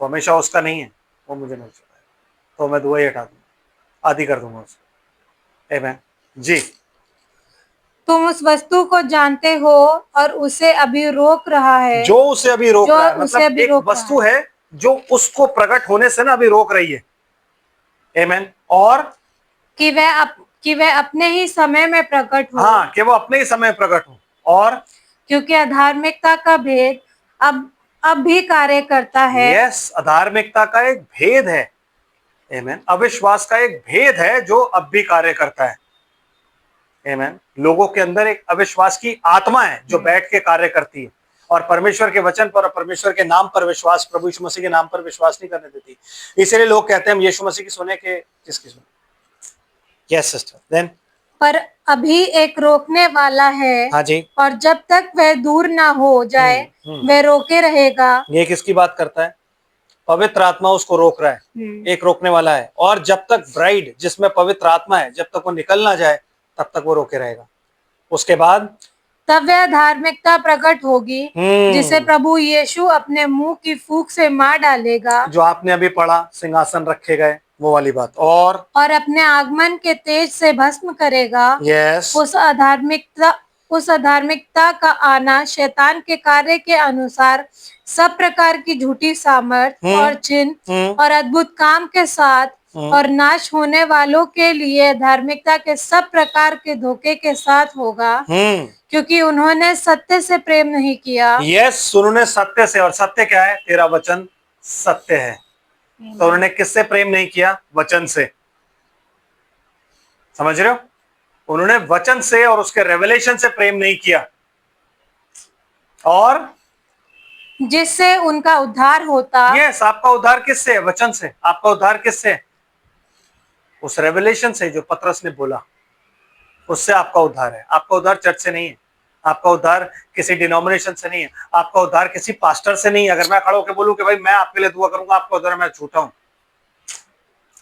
वो हमेशा उसका नहीं है, वो मुझे मिल चुका है। तो मैं दुआ ही हटा दूंगा, आदि कर दूंगा उसको। आमेन जी। तुम उस वस्तु को जानते हो और उसे अभी रोक रहा है, जो उसे अभी रोक रहा है, मतलब एक वस्तु है जो उसको प्रकट होने से ना अभी रोक रही है। आमेन। और कि वह अपने ही समय में प्रकट हो। हाँ, कि वो अपने ही समय प्रकट हो। और क्योंकि अधार्मिकता का भेद अब भी कार्य करता है। यस, अधार्मिकता का एक भेद है। आमेन। अविश्वास का एक भेद है जो अब भी कार्य करता है। आमेन। लोगों के अंदर एक अविश्वास की आत्मा है जो बैठ के कार्य करती है और परमेश्वर के वचन पर और परमेश्वर के नाम पर विश्वास, प्रभु यीशु मसीह के नाम पर विश्वास नहीं करने देती। इसलिए लोग कहते हैं हम यीशु मसीह की सुने के किसकी सुने? Yes sister. देन पर अभी एक रोकने वाला है। हाँ जी। और जब तक वह दूर ना हो जाए वह रोके रहेगा। ये किसकी बात करता है? पवित्र आत्मा उसको रोक रहा है। एक रोकने वाला है, और जब तक ब्राइड जिसमें पवित्र आत्मा है, जब तक वो निकल ना जाए तब तक वो रोके रहेगा। उसके बाद तब वह धार्मिकता प्रकट होगी जिसे प्रभु यीशु अपने मुंह की फूंक से मार डालेगा। जो आपने अभी पढ़ा, सिंहासन रखे गए, वो वाली बात। और अपने आगमन के तेज से भस्म करेगा। यस। उस अधार्मिकता का आना शैतान के कार्य के अनुसार सब प्रकार की झूठी सामर्थ और चिन्ह और अद्भुत काम के साथ और नाश होने वालों के लिए धार्मिकता के सब प्रकार के धोखे के साथ होगा, क्योंकि उन्होंने सत्य से प्रेम नहीं किया। यस, उन्होंने सत्य से, और सत्य क्या है? तेरा वचन सत्य है। तो उन्होंने किससे प्रेम नहीं किया? वचन से। समझ रहे हो? उन्होंने वचन से और उसके रेवलेशन से प्रेम नहीं किया, और जिससे उनका उद्धार होता। यस, आपका उद्धार किससे? वचन से। आपका उद्धार किससे? उस रेवलेशन से जो पतरस ने बोला, उससे आपका उद्धार है। आपका उद्धार चर्च से नहीं है, आपका उद्धार किसी डिनोमिनेशन से नहीं है, आपका उद्धार किसी पास्टर से नहीं है। अगर मैं खड़ा होकर बोलूं कि भाई मैं आपके लिए दुआ करूंगा, आपका उद्धार, मैं झूठा हूं।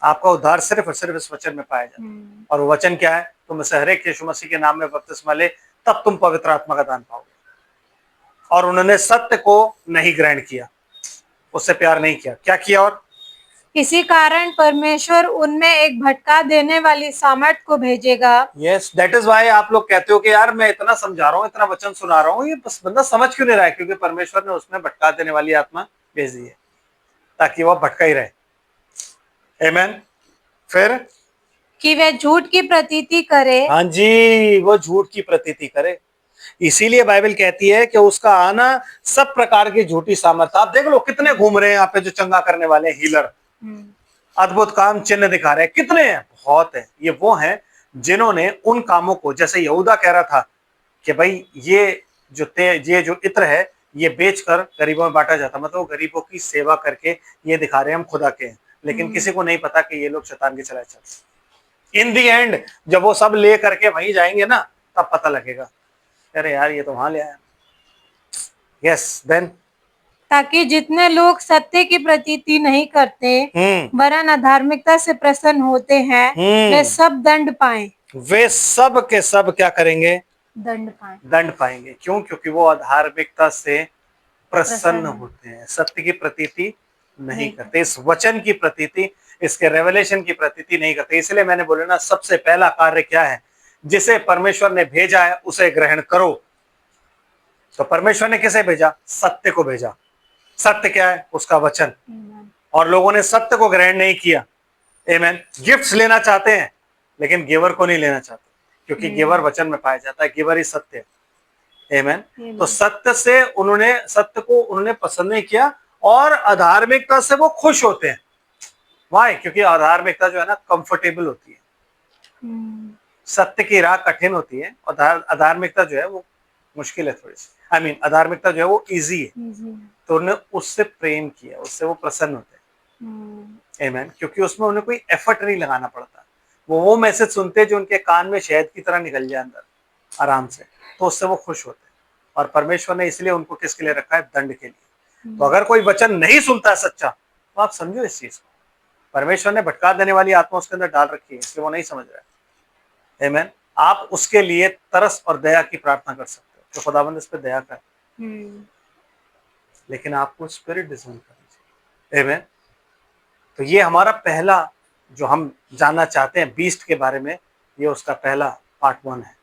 आपका उद्धार सिर्फ और सिर्फ इस वचन में पाया जाता है। और वो वचन क्या है? तुम इसे हरेक यीशु मसीह के नाम में बपतिस्मा ले, तब तुम पवित्र आत्मा का दान पाओगे। और उन्होंने सत्य को नहीं ग्रहण किया, उससे प्यार नहीं किया। क्या किया? और इसी कारण परमेश्वर उनमें एक भटका देने वाली सामर्थ को भेजेगा। यस, दैट इज व्हाई आप लोग कहते हो कि यार मैं इतना समझा रहा हूँ, इतना वचन सुना रहा हूँ, ये बस बंदा समझ क्यों नहीं रहा है? क्योंकि परमेश्वर ने उसमें भटका देने वाली आत्मा भेज दी है ताकि वह भटका ही रहे। आमेन। फिर कि वह झूठ की प्रतीति करे। हाँ जी, वो झूठ की प्रतीति करे। इसीलिए बाइबल कहती है कि उसका आना सब प्रकार की झूठी सामर्थ। आप देख लो कितने घूम रहे हैं यहाँ पे जो चंगा करने वाले हीलर, अद्भुत काम चिन्ह दिखा रहे हैं, कितने हैं, बहुत है। ये वो हैं जिन्होंने उन कामों को, जैसे यहूदा कह रहा था कि भाई ये जो इत्र है ये बेचकर गरीबों में बांटा जाता, मतलब गरीबों की सेवा करके ये दिखा रहे हैं हम खुदा के हैं। लेकिन किसी को नहीं पता कि ये लोग शैतान के चलाए चलते। इन दी एंड जब वो सब ले करके वहीं जाएंगे ना, तब पता लगेगा अरे यार ये तो वहां ले आया। यस देन, ताकि जितने लोग सत्य की प्रतीति नहीं करते वरन अधार्मिकता से प्रसन्न होते हैं वे सब दंड पाएं। वे सब के सब क्या करेंगे? दंड पाएंगे। क्यों? क्योंकि वो अधार्मिकता से प्रसन्न होते हैं, सत्य की प्रतीति नहीं करते, इस वचन की प्रतीति, इसके रेवलेशन की प्रतीति नहीं करते। इसलिए मैंने बोला ना, सबसे पहला कार्य क्या है? जिसे परमेश्वर ने भेजा है उसे ग्रहण करो। तो परमेश्वर ने किसे भेजा? सत्य को भेजा। सत्य क्या है? उसका वचन। और लोगों ने सत्य को ग्रहण नहीं किया। आमीन। गिफ्ट्स लेना चाहते हैं लेकिन गिवर को नहीं लेना चाहते, क्योंकि गिवर वचन में पाया जाता है, गिवर ही सत्य है। आमीन। तो सत्य को उन्होंने पसंद नहीं किया और अधार्मिकता से वो खुश होते हैं। वाई? क्योंकि अधार्मिकता जो है ना कंफर्टेबल होती है, सत्य की राह कठिन होती है और अधार्मिकता जो है वो मुश्किल है थोड़ी सी। अधार्मिकता जो है वो इजी है, तो उन्होंने उससे प्रेम किया, उससे वो प्रसन्न होते हैं। आमीन। क्योंकि उसमें उन्हें कोई एफर्ट नहीं लगाना पड़ता। वो मैसेज सुनते जो उनके कान में शहद की तरह निकल जाए अंदर आराम से, तो उससे वो खुश होते हैं। और परमेश्वर ने इसलिए उनको किसके लिए रखा है? दंड के लिए। तो अगर कोई वचन नहीं सुनता है सच्चा, तो आप समझो इस चीज को, परमेश्वर ने भटका देने वाली आत्मा उसके अंदर डाल रखी है, इसलिए वो नहीं समझ रहा है। आमीन। आप उसके लिए तरस और दया की प्रार्थना कर सकते हो, तो खुदावंद इस पे दया कर, लेकिन आपको स्पिरिट डिसर्न करनी चाहिए। आमीन। तो ये हमारा पहला जो हम जानना चाहते हैं बीस्ट के बारे में, ये उसका पहला पार्ट 1 है।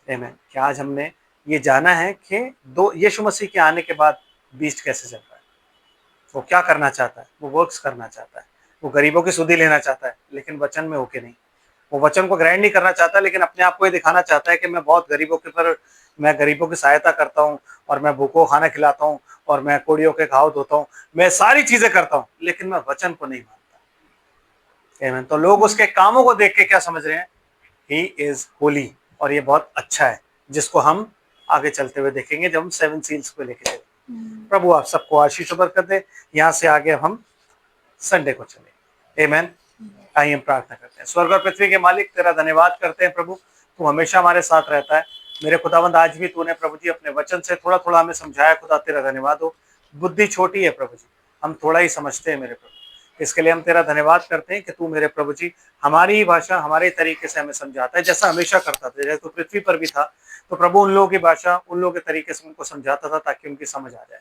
आमीन। क्या आज हमने ये जाना है कि यीशु मसीह के आने के बाद बीस्ट कैसे चल रहा है, वो क्या करना चाहता है, वो वर्क्स करना चाहता है, वो गरीबों की सुधि लेना चाहता है लेकिन वचन में होके नहीं, वो वचन को ग्रहण नहीं करना चाहता लेकिन अपने आप को ये दिखाना चाहता है कि मैं बहुत मैं गरीबों की सहायता करता हूँ और मैं भूखों को खाना खिलाता हूँ और मैं कोड़ियों के घाव धोता हूँ, मैं सारी चीजें करता हूँ, लेकिन मैं वचन को नहीं मानता। आमीन। तो लोग उसके कामों को देख के क्या समझ रहे हैं? He is Holi. और ये बहुत अच्छा है, जिसको हम आगे चलते हुए देखेंगे जब हम 7 सील्स को लेके चलेंगे। प्रभु आप सबको आशीष बरकत दे। यहाँ से आगे हम संडे को चलेंगे। आमीन। आइए हम प्रार्थना करते हैं। स्वर्ग और पृथ्वी के मालिक, तेरा धन्यवाद करते हैं प्रभु, तू हमेशा हमारे साथ रहता है। मेरे खुदावंद, आज भी तूने प्रभु जी अपने वचन से थोड़ा थोड़ा हमें समझाया। खुदा तेरा धन्यवाद हो। बुद्धि छोटी है प्रभु जी, हम थोड़ा ही समझते हैं मेरे प्रभु, इसके लिए हम तेरा धन्यवाद करते हैं कि तू मेरे प्रभु जी हमारी ही भाषा हमारे तरीके से हमें समझाता है, जैसा हमेशा करता था। जैसे तू पृथ्वी पर भी था तो प्रभु उन लोगों की भाषा उन लोगों के तरीके से उनको समझाता था ताकि उनकी समझ आ जाए।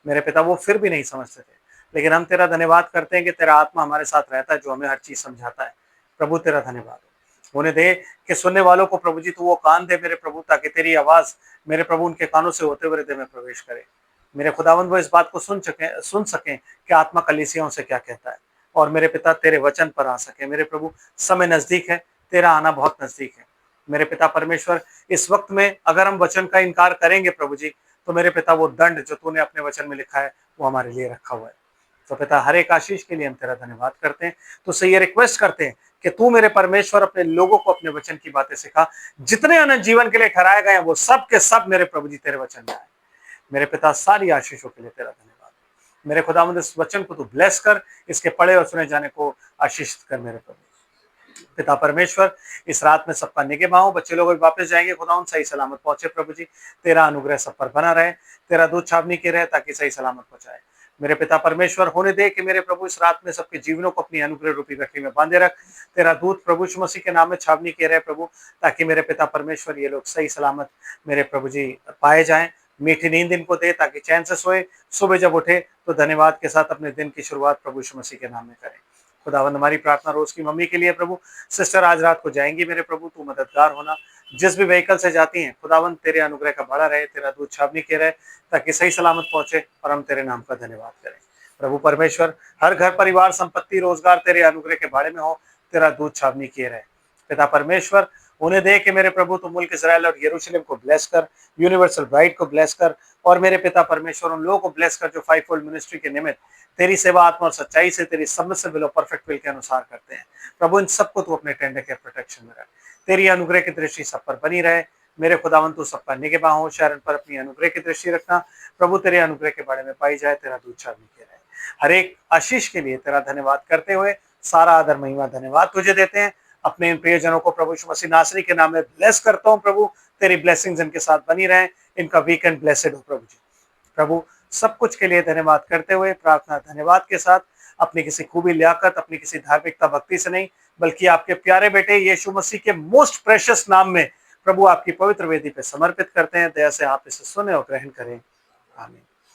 मेरे पिता, वो फिर भी नहीं समझते थे, लेकिन हम तेरा धन्यवाद करते हैं कि तेरा आत्मा हमारे साथ रहता है जो हमें हर चीज समझाता है। प्रभु तेरा धन्यवाद हो। होने दे कि सुनने वालों को प्रभु जी तू वो कान दे मेरे प्रभु, ताकि तेरी आवाज मेरे प्रभु उनके कानों से होते हुए हृदय में प्रवेश करे। मेरे खुदावंद वो इस बात को सुन सकें कि आत्मा कलीसियाओं से क्या कहता है, और मेरे पिता तेरे वचन पर आ सके। मेरे प्रभु समय नजदीक है, तेरा आना बहुत नजदीक है। मेरे पिता परमेश्वर, इस वक्त में अगर हम वचन का इनकार करेंगे प्रभु जी, तो मेरे पिता वो दंड जो तूने अपने वचन में लिखा है वो हमारे लिए रखा हुआ है। तो पिता, हर एक आशीष के लिए हम तेरा धन्यवाद करते हैं। तो से ये रिक्वेस्ट करते हैं कि तू मेरे परमेश्वर अपने लोगों को अपने वचन की बातें सिखा। जितने अनंत जीवन के लिए ठहराए गए हैं वो सब के सब मेरे प्रभु जी तेरे वचन में आए। मेरे पिता, सारी आशीषों के लिए तेरा धन्यवाद। मेरे खुदावंद, इस वचन को तू ब्लेस कर, इसके पढ़े और सुने जाने को आशीषित कर मेरे प्रभु। पिता परमेश्वर, इस रात में सबका निगहबान हो। बच्चे लोग वापस जाएंगे, खुदावंद सही सलामत पहुंचे प्रभु जी। तेरा अनुग्रह सब पर बना रहे, तेरा दूध छावनी के रहे ताकि सही सलामत पहुंचाए। मेरे पिता परमेश्वर, होने दे कि मेरे प्रभु इस रात में सबके जीवनों को अपनी अनुग्रह रूपी गठरी में बांधे रख। तेरा दूध प्रभु यीशु मसीह के नाम में छावनी के रहे प्रभु, ताकि मेरे पिता परमेश्वर ये लोग सही सलामत मेरे प्रभु जी पाए जाएं। मीठी नींद इनको दे ताकि चैन से सोए, सुबह जब उठे तो धन्यवाद के साथ अपने दिन की शुरुआत प्रभु यीशु मसीह के नाम में करें। खुदावंद, हमारी प्रार्थना रोज की मम्मी के लिए प्रभु। सिस्टर आज रात को जाएंगी मेरे प्रभु, तू मददगार होना। जिस भी व्हीकल से जाती हैं खुदावंद, तेरे अनुग्रह का बड़ा रहे, तेरा दूध छावनी के रहे ताकि सही सलामत पहुंचे और हम तेरे नाम का धन्यवाद करें। प्रभु परमेश्वर, हर घर परिवार संपत्ति रोजगार तेरे अनुग्रह के बारे में हो, तेरा दूध छावनी किए रहे। पिता परमेश्वर, उन्हें दे कि मेरे प्रभु तू मुल्क इजराइल और यरूशलेम को ब्लेस कर, यूनिवर्सल ब्राइड को ब्लेस कर, और मेरे पिता परमेश्वर उन लोगों को ब्लेस कर जो 5-fold मिनिस्ट्री के निमित्त तेरी सेवा आत्मा और सच्चाई से तेरी सबमिसिव विल और परफेक्ट विल के अनुसार करते हैं। प्रभु इन सबको तू अपने टेंडर के प्रोटेक्शन में रख। तेरी अनुग्रह की दृष्टि सब पर बनी रहे। मेरे खुदावंत तू सब पर निगहबान हो। शरण पर अपनी अनुग्रह की दृष्टि रखना। प्रभु तेरे अनुग्रह के बारे में पाई जाए, तेरा दूत छावनी के रहे। हर एक आशीष के लिए तेरा धन्यवाद करते हुए सारा आदर महिमा धन्यवाद तुझे देते हैं। अपने इन प्रियजनों को प्रभु यीशु मसीह नासरी के नाम में ब्लेस करता हूँ। प्रभु तेरी ब्लेसिंग्स इनके साथ बनी रहे। इनका वीकेंड ब्लेसेड हो प्रभु जी। प्रभु सब कुछ के लिए धन्यवाद करते हुए प्रार्थना धन्यवाद के साथ अपनी किसी खूबी लियाकत, अपनी किसी धार्मिकता भक्ति से नहीं, बल्कि आपके प्यारे बेटे यीशु मसीह के मोस्ट प्रेशियस नाम में प्रभु आपकी पवित्र वेदी पे समर्पित करते हैं। दया से आप इसे सुने और ग्रहण करें। आमीन।